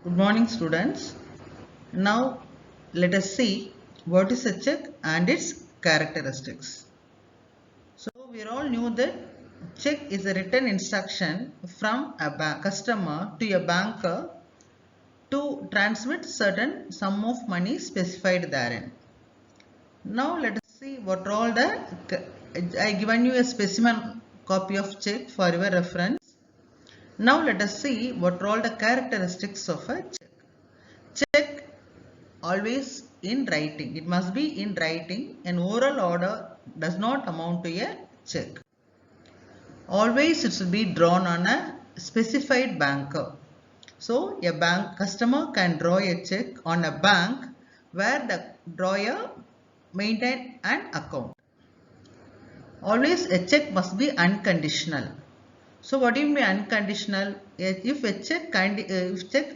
Good morning, students. Now let us see what is a check and its characteristics. So we all knew that check is a written instruction from a customer to a banker to transmit certain sum of money specified therein. Now let us see what all I given you a specimen copy of check for your reference. Now let us see what are all the characteristics of a check. Check always in writing. It must be in writing. An oral order does not amount to a check. Always it should be drawn on a specified banker. So a bank customer can draw a check on a bank where the drawer maintain an account. Always a check must be unconditional. So what do you mean unconditional? If a check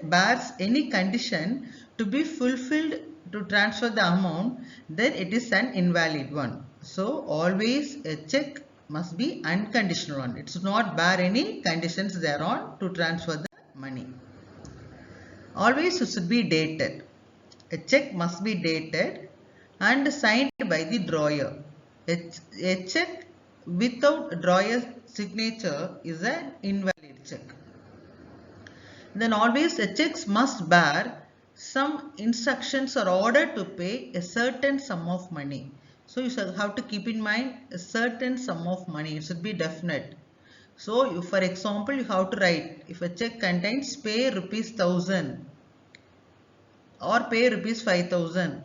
bears any condition to be fulfilled to transfer the amount, then it is an invalid one. So always a check must be unconditional one. It should not bear any conditions thereon to transfer the money. Always it should be dated. A check must be dated and signed by the drawer. A check without drawer's signature is an invalid check. Then always a check must bear some instructions or order to pay a certain sum of money. So you should have to keep in mind a certain sum of money. It should be definite. So for example, you have to write if a check contains pay rupees 1000 or pay rupees 5000.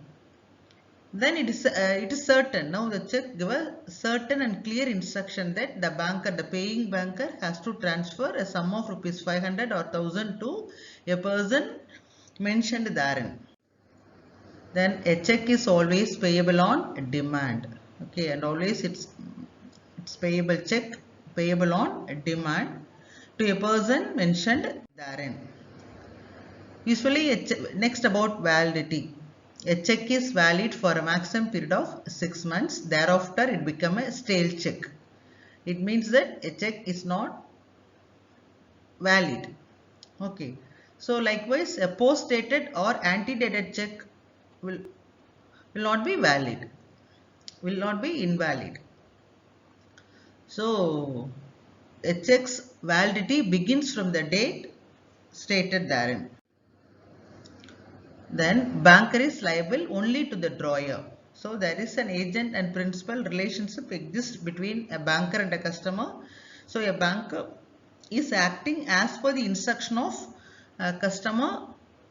Then it is certain. Now the check give a certain and clear instruction that the paying banker has to transfer a sum of rupees 500 or 1000 to a person mentioned therein. Then a check is always payable on demand. Okay, and always it's payable on demand to a person mentioned therein. Usually, next about validity. A check is valid for a maximum period of 6 months. Thereafter, it becomes a stale check. It means that a check is not valid. Okay. So, likewise, a post-dated or antedated check will not be valid, will not be invalid. So, a check's validity begins from the date stated therein. Then banker is liable only to the drawer. So there is an agent and principal relationship exists between a banker and a customer. So a banker is acting as per the instruction of a customer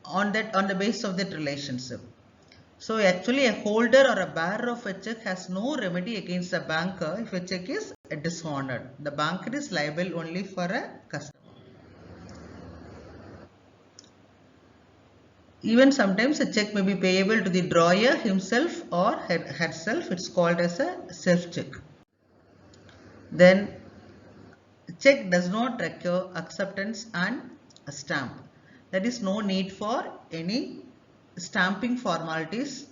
on the basis of that relationship. So actually a holder or a bearer of a check has no remedy against the banker if a check is dishonored. The banker is liable only for a customer. Even sometimes a check may be payable to the drawer himself or herself. It's called as a self-check. Then check does not require acceptance and a stamp. There is no need for any stamping formalities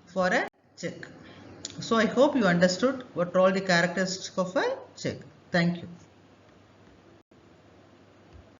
for a check. So I hope you understood what are all the characteristics of a check. Thank you.